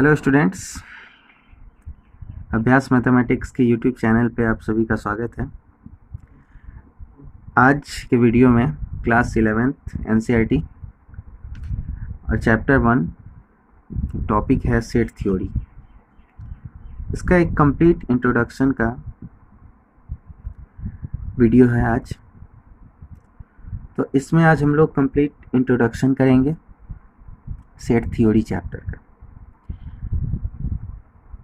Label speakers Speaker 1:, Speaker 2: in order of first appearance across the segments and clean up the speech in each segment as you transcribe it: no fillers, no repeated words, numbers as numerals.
Speaker 1: Hello students, अभ्यास mathematics के YouTube channel पे आप सभी का स्वागत है। आज के वीडियो में क्लास 11th एनसीईआरटी और चैप्टर 1 टॉपिक है सेट थ्योरी। इसका एक कंप्लीट इंट्रोडक्शन का वीडियो है आज। तो इसमें आज हम लोग कंप्लीट इंट्रोडक्शन करेंगे सेट थ्योरी चैप्टर का।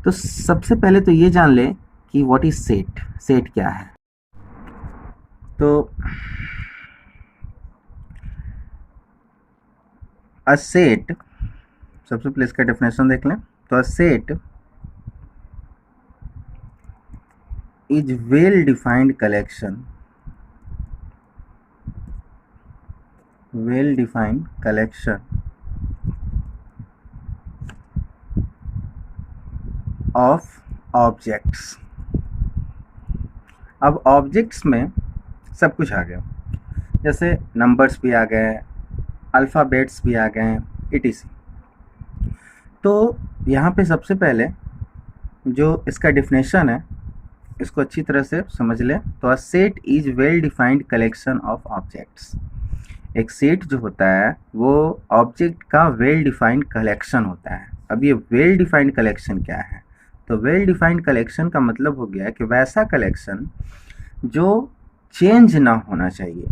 Speaker 1: तो सबसे पहले तो ये जान लें कि व्हाट इज सेट, सेट क्या है। तो अ सेट, सबसे पहले इसका डेफिनेशन देख लें। तो a set is well defined collection, well defined collection of objects. अब ऑब्जेक्ट्स में सब कुछ आ गया, जैसे नंबर्स भी आ गए, अल्फ़ाबेट्स भी आ गए, etc। तो यहाँ पे सबसे पहले जो इसका डेफिनेशन है इसको अच्छी तरह से समझ लें। तो a set is well defined collection of objects. एक सेट जो होता है वो ऑब्जेक्ट का वेल डिफाइंड कलेक्शन होता है। अब ये वेल डिफाइंड कलेक्शन क्या है? तो वेल डिफाइंड कलेक्शन का मतलब हो गया कि वैसा कलेक्शन जो चेंज ना होना चाहिए।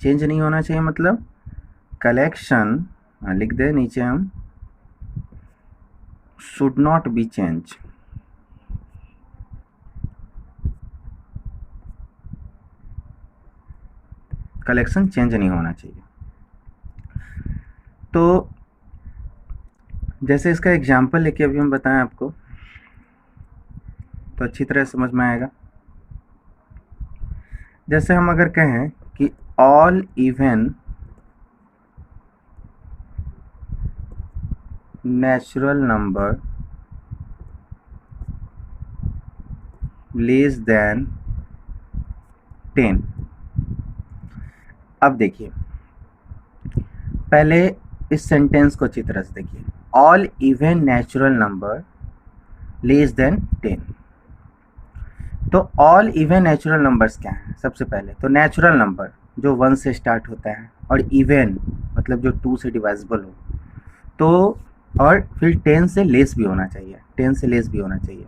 Speaker 1: चेंज नहीं होना चाहिए मतलब कलेक्शन लिख दे नीचे हम, should not be change. Collection change नहीं होना चाहिए। तो जैसे इसका एग्जाम्पल लेके अभी हम बताएं आपको तो अच्छी तरह समझ में आएगा। जैसे हम अगर कहें कि all even natural number less than 10। अब देखिए, पहले इस सेंटेंस को अच्छी तरह से देखिए। All even natural number less than 10। तो ऑल इवन नेचुरल नंबर्स क्या हैं? सबसे पहले तो नेचुरल नंबर जो 1 से स्टार्ट होता है, और इवन मतलब जो 2 से डिवाइजिबल हो, तो और फिर 10 से लेस भी होना चाहिए, 10 से लेस भी होना चाहिए।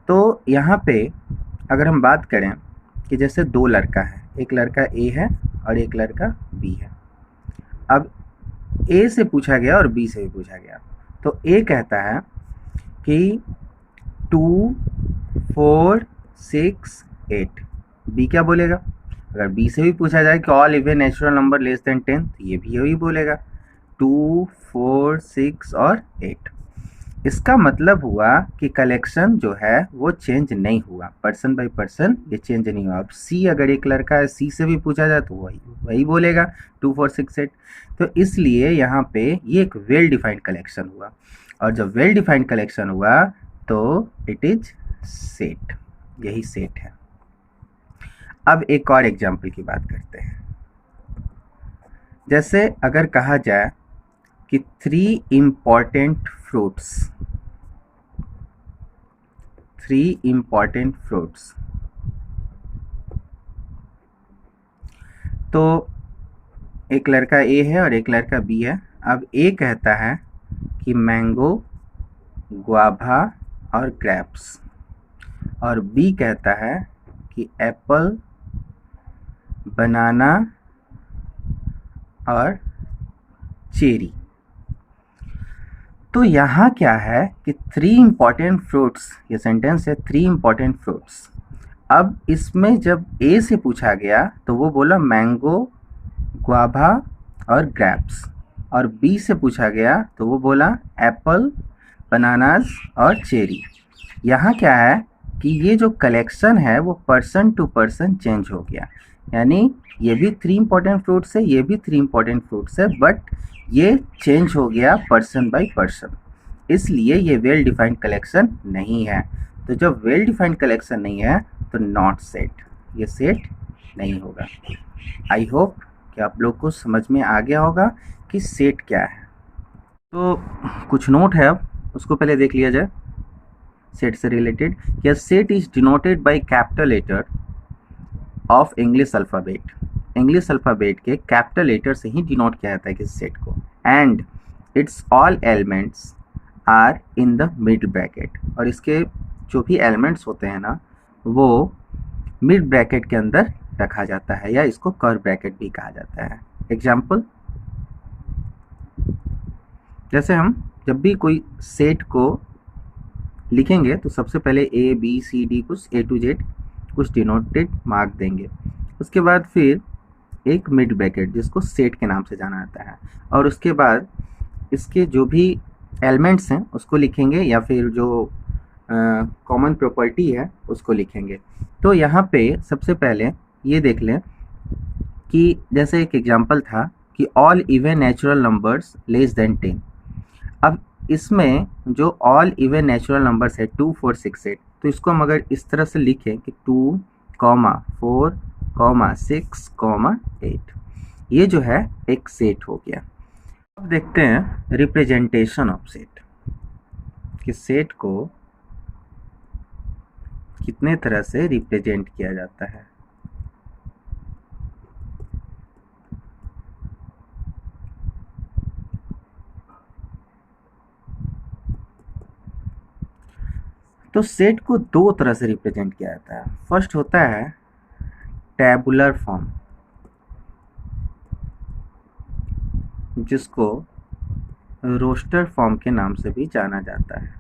Speaker 1: तो यहाँ पे अगर हम बात करें कि जैसे दो लड़का है, एक लड़का ए है और एक लड़का बी है। अब ए से पूछा गया और बी से भी पूछा गया, तो ए कहता है कि 2, 4, 6, 8। बी क्या बोलेगा? अगर बी से भी पूछा जाए कि all even natural number less than 10, तो ये भी यही बोलेगा 2, 4, 6 और 8। इसका मतलब हुआ कि कलेक्शन जो है वो चेंज नहीं हुआ, पर्सन बाय पर्सन ये चेंज नहीं हुआ। अब सी, अगर एक लड़का है, सी से भी पूछा जाए तो वही बोलेगा 2, 4, 6, 8। तो इसलिए यहाँ पे ये एक वेल डिफाइंड कलेक्शन हुआ, और जब वेल डिफाइंड कलेक्शन हुआ तो इट इज सेट, यही सेट है। अब एक और एग्जाम्पल की बात करते हैं। जैसे अगर कहा जाए कि 3 इम्पॉर्टेंट फ्रूट्स, 3 इम्पॉर्टेंट फ्रूट्स, तो एक लड़का ए है और एक लड़का बी है। अब ए कहता है कि मैंगो, गुआभा और ग्रेप्स, और बी कहता है कि एप्पल, बनाना और चेरी। तो यहाँ क्या है कि 3 इम्पॉर्टेंट फ्रूट्स, ये सेंटेंस है 3 इम्पॉर्टेंट फ्रूट्स। अब इसमें जब ए से पूछा गया तो वो बोला मैंगो, गुआभा और ग्रेप्स, और बी से पूछा गया तो वो बोला एप्पल, बनानास और चेरी। यहाँ क्या है कि ये जो कलेक्शन है वो पर्सन टू पर्सन चेंज हो गया, यानी ये भी 3 इम्पॉर्टेंट फ्रूट्स है, ये भी 3 इम्पॉर्टेंट फ्रूट्स है, बट ये चेंज हो गया पर्सन बाय पर्सन, इसलिए ये वेल डिफाइंड कलेक्शन नहीं है। तो जब वेल डिफाइंड कलेक्शन नहीं है तो नॉट सेट, ये सेट नहीं होगा। आई होप कि आप लोग को समझ में आ गया होगा कि सेट क्या है। तो कुछ नोट है अब उसको पहले देख लिया जाए सेट से रिलेटेड। क्या set is denoted by capital letter of English alphabet. English alphabet के कैपिटल लेटर से ही डिनोट किया जाता है किसी सेट को। And its all elements are in the mid bracket, और इसके जो भी एलिमेंट्स होते हैं ना वो मिड ब्रैकेट के अंदर रखा जाता है, या इसको कर्व ब्रैकेट भी कहा जाता है। एग्जाम्पल, जैसे हम जब भी कोई सेट को लिखेंगे तो सबसे पहले ए बी सी डी कुछ ए टू जेड कुछ डिनोटेड मार्क देंगे, उसके बाद फिर एक मिड ब्रैकेट जिसको सेट के नाम से जाना जाता है, और उसके बाद इसके जो भी एलिमेंट्स हैं उसको लिखेंगे, या फिर जो कॉमन प्रॉपर्टी है उसको लिखेंगे। तो यहाँ पे सबसे पहले ये देख लें कि जैसे एक एग्जांपल था कि all even natural numbers less than 10। अब इसमें जो ऑल इवन नेचुरल नंबर्स है 2 4 6 8, तो इसको हम अगर इस तरह से लिखें कि 2, 4, 6, 8, ये जो है एक सेट हो गया। अब देखते हैं रिप्रेजेंटेशन ऑफ सेट, कि सेट को कितने तरह से रिप्रेजेंट किया जाता है। तो सेट को दो तरह से रिप्रेजेंट किया जाता है। फर्स्ट होता है टैबुलर फॉर्म, जिसको रोस्टर फॉर्म के नाम से भी जाना जाता है,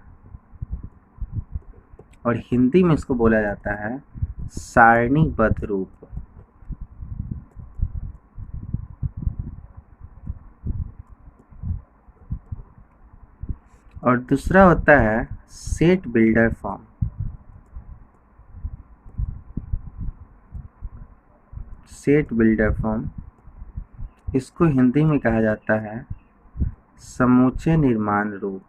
Speaker 1: और हिंदी में इसको बोला जाता है सारणीबद्ध रूप। और दूसरा होता है set builder form. Set builder form, इसको हिंदी में कहा जाता है समूचे निर्माण रूप।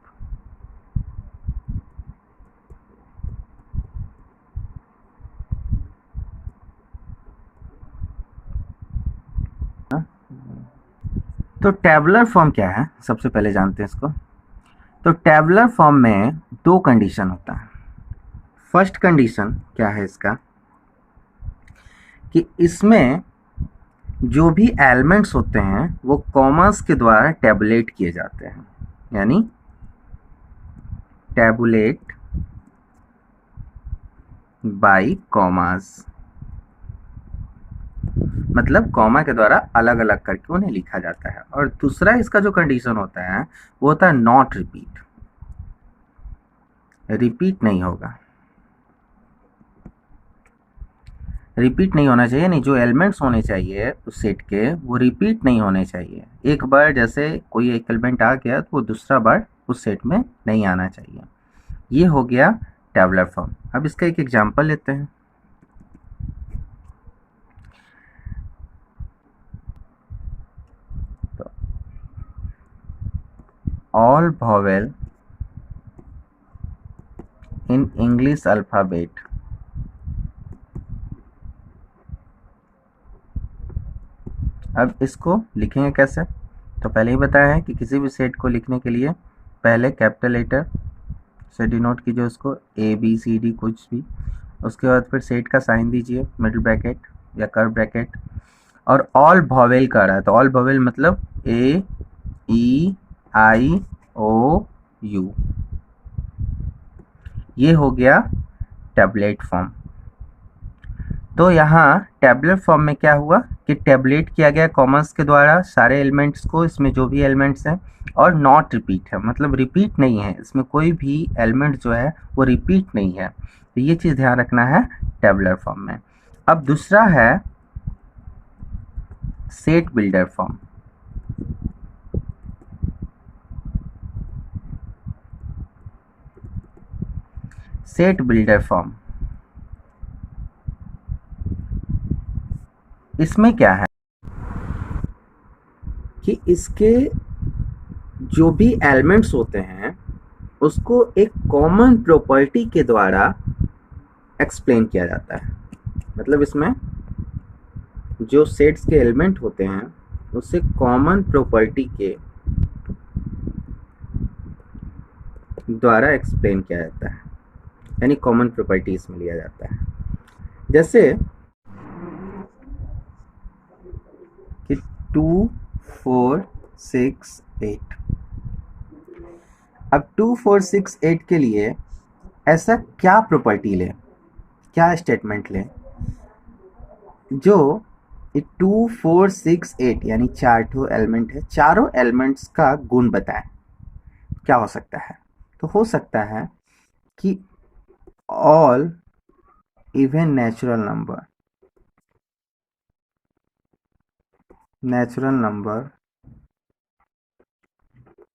Speaker 1: तो टैबुलर फॉर्म क्या है, सबसे पहले जानते हैं इसको। तो टैबुलर फॉर्म में दो कंडीशन होता है। फर्स्ट कंडीशन क्या है इसका, कि इसमें जो भी एलिमेंट्स होते हैं वो कॉमास के द्वारा टैबुलेट किए जाते हैं, यानी टैबुलेट बाय कॉमास, मतलब कॉमा के द्वारा अलग अलग करके उन्हें लिखा जाता है। और दूसरा इसका जो कंडीशन होता है वो होता है नॉट रिपीट, रिपीट नहीं होगा। रिपीट नहीं होना चाहिए, नहीं, जो एलिमेंट्स होने चाहिए उस सेट के वो रिपीट नहीं होने चाहिए। एक बार जैसे कोई एक एलिमेंट आ गया तो वो दूसरा बार उस सेट में नहीं आना चाहिए। ये हो गया टैबुलर फॉर्म। अब इसका एक एग्जांपल लेते हैं। तो all vowel in English alphabet अब इसको लिखेंगे कैसे, तो पहले ही बताया है कि किसी भी सेट को लिखने के लिए पहले कैपिटल लेटर से डिनोट कीजिए उसको, ए बी सी डी कुछ भी, उसके बाद फिर सेट का साइन दीजिए मिडिल ब्रैकेट या कर्व ब्रैकेट, और ऑल वॉवेल का रहा है तो ऑल वॉवेल मतलब ए ई आई ओ यू, ये हो गया टैबलेट फॉर्म। तो यहाँ टैबुलर फॉर्म में क्या हुआ कि टैबलेट किया गया कॉमर्स के द्वारा सारे एलिमेंट्स को, इसमें जो भी एलिमेंट्स हैं, और नॉट रिपीट है, मतलब रिपीट नहीं है, इसमें कोई भी एलिमेंट जो है वो रिपीट नहीं है। तो ये चीज़ ध्यान रखना है टैबुलर फॉर्म में। अब दूसरा है set builder form. Set builder form, इसमें क्या है कि इसके जो भी एलिमेंट्स होते हैं उसको एक कॉमन प्रॉपर्टी के द्वारा एक्सप्लेन किया जाता है। मतलब इसमें जो सेट्स के एलिमेंट होते हैं उससे कॉमन प्रॉपर्टी के द्वारा एक्सप्लेन किया जाता है, यानी कॉमन प्रॉपर्टीज में लिया जाता है। जैसे कि 2468, अब 2468 के लिए ऐसा क्या प्रॉपर्टी लें, क्या स्टेटमेंट लें जो 2468 यानी चार एलिमेंट है, चारों एलिमेंट्स का गुण बताएं। क्या हो सकता है? तो हो सकता है कि all even natural number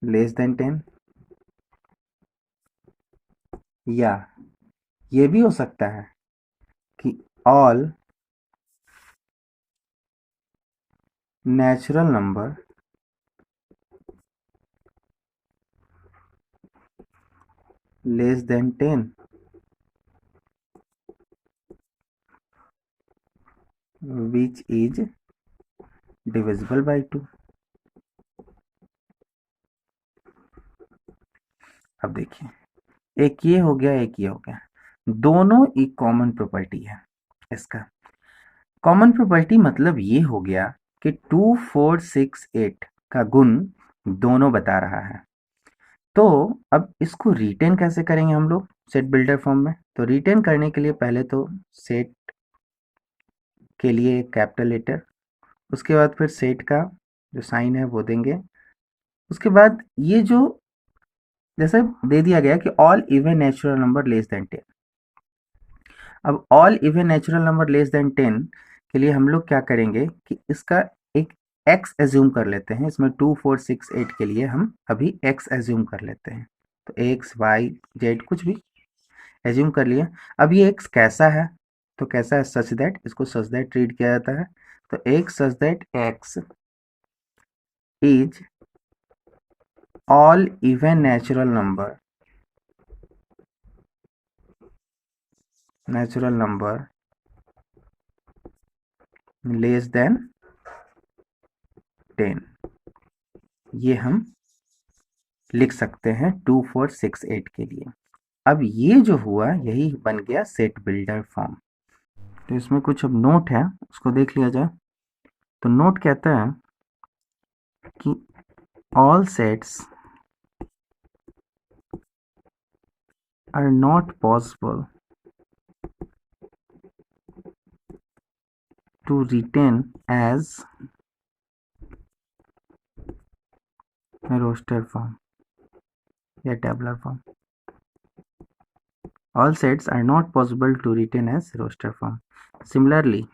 Speaker 1: less than 10, या ये भी हो सकता है कि all natural number less than 10 which is divisible by 2। अब देखिए, एक ये हो गया, एक ये हो गया, दोनों एक कॉमन प्रॉपर्टी है। इसका कॉमन प्रॉपर्टी मतलब ये हो गया कि 2468 का गुण दोनों बता रहा है। तो अब इसको रिटेन कैसे करेंगे हम लोग सेट बिल्डर फॉर्म में? तो रिटेन करने के लिए पहले तो सेट के लिए एक कैपिटल लेटर, उसके बाद फिर सेट का जो साइन है वो देंगे। उसके बाद ये जो जैसे दे दिया गया कि all even natural number less than 10, अब all even natural number less than 10 के लिए हम लोग क्या करेंगे कि इसका एक x एज्यूम कर लेते हैं। इसमें 2468 के लिए हम अभी x एज्यूम कर लेते हैं। तो x y z कुछ भी एज्यूम कर लिया। अब ये x कैसा है? तो कैसा है? सच दैट, इसको सच दैट ट्रीट किया जाता है। तो x such that x is all even natural number less than 10, ये हम लिख सकते हैं 2468 के लिए। अब ये जो हुआ यही बन गया सेट बिल्डर फॉर्म। तो इसमें कुछ अब नोट है, उसको देख लिया जाए। तो नोट कहता है कि all sets are not possible to written as roster form या tabular form. All sets are not possible to retain as roster form. Similarly,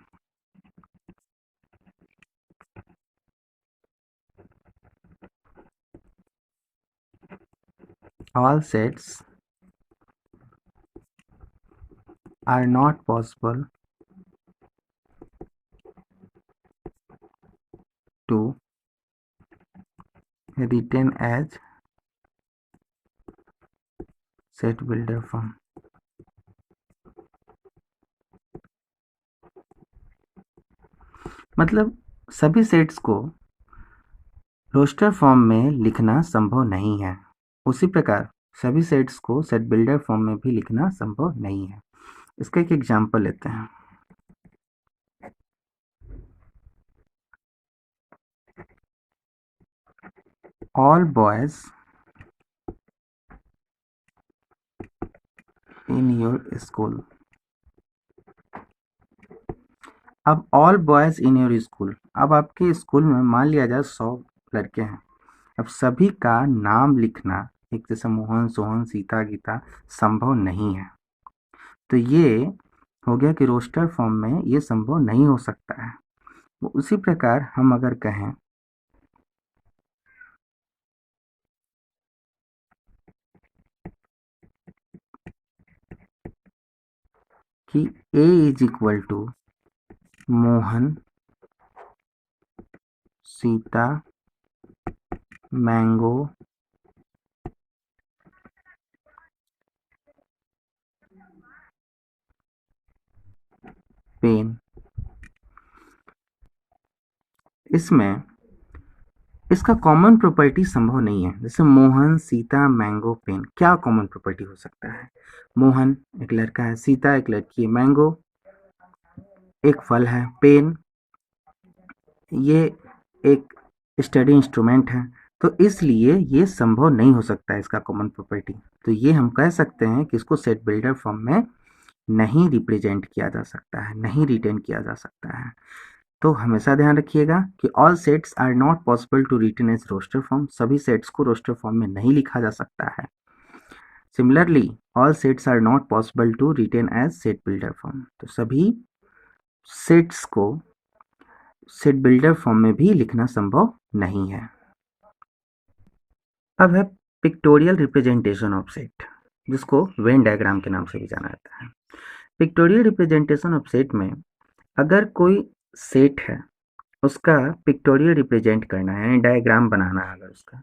Speaker 1: all sets are not possible to retain as set builder form. मतलब सभी sets को roster form में लिखना संभव नहीं है। उसी प्रकार सभी सेट्स को सेट बिल्डर फॉर्म में भी लिखना संभव नहीं है। इसका एक एग्जांपल लेते हैं। All boys in your school. अब all boys in your school, अब आपके स्कूल में मान लिया जाए 100 लड़के हैं। अब सभी का नाम लिखना एक जैसे मोहन, सोहन, सीता, गीता संभव नहीं है। तो ये हो गया कि रोस्टर फॉर्म में ये संभव नहीं हो सकता है। वो उसी प्रकार हम अगर कहें कि A is equal to Mohan, Sita, mango, pen, इसमें इसका कॉमन प्रॉपर्टी संभव नहीं है। जैसे मोहन, सीता, मैंगो, पेन, क्या कॉमन प्रॉपर्टी हो सकता है? मोहन एक लड़का है, सीता एक लड़की है, मैंगो एक फल है, पेन ये एक स्टडी इंस्ट्रूमेंट है। तो इसलिए ये संभव नहीं हो सकता है इसका कॉमन प्रॉपर्टी। तो ये हम कह सकते हैं कि इसको सेट बिल्डर फॉर्म में नहीं रिप्रेजेंट किया जा सकता है, नहीं रिटेन किया जा सकता है। तो हमेशा ध्यान रखिएगा कि all sets are not possible to written as roster form. सभी सेट्स को रोस्टर फॉर्म में नहीं लिखा जा सकता है। Similarly all sets are not possible to written as set builder form. तो सभी सेट्स को सेट बिल्डर फॉर्म में भी लिखना संभव नहीं है। अब है पिक्टोरियल रिप्रेजेंटेशन ऑफ सेट, जिसको वेन डायग्राम के नाम से भी जाना जाता है। पिक्टोरियल रिप्रेजेंटेशन ऑफ सेट में अगर कोई सेट है उसका पिक्टोरियल रिप्रेजेंट करना है, यानी डायग्राम बनाना है अगर उसका,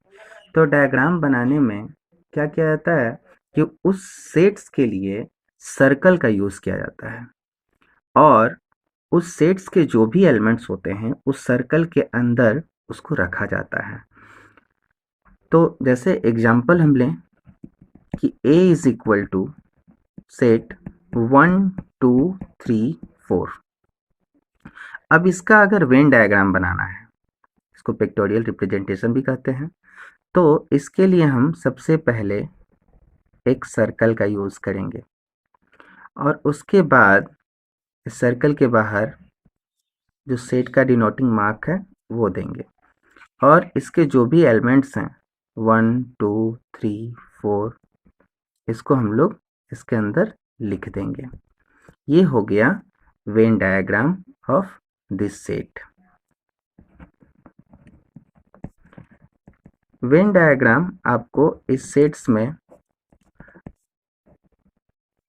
Speaker 1: तो डायग्राम बनाने में क्या किया जाता है कि उस सेट्स के लिए सर्कल का यूज़ किया जाता है और उस सेट्स के जो भी एलिमेंट्स होते हैं उस सर्कल के अंदर उसको रखा जाता है। तो जैसे एग्जाम्पल हम लें कि A is equal to set 1 2 3 4। अब इसका अगर वेन डायग्राम बनाना है, इसको पिक्टोरियल रिप्रेजेंटेशन भी कहते हैं, तो इसके लिए हम सबसे पहले एक सर्कल का यूज़ करेंगे और उसके बाद इस सर्कल के बाहर जो सेट का डिनोटिंग मार्क है वो देंगे और इसके जो भी एलिमेंट्स हैं 1 2 3 4 इसको हम लोग इसके अंदर लिख देंगे। ये हो गया Venn diagram of this set. Venn diagram आपको इस सेट्स में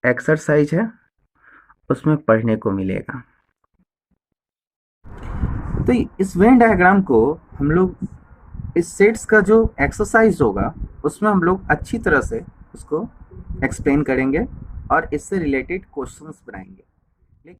Speaker 1: एक्सरसाइज है उसमें पढ़ने को मिलेगा। तो इस वेन डायग्राम को हम लोग इस सेट्स का जो एक्सरसाइज होगा उसमें हम लोग अच्छी तरह से उसको एक्सप्लेन करेंगे और इससे रिलेटेड क्वेश्चंस बनाएंगे।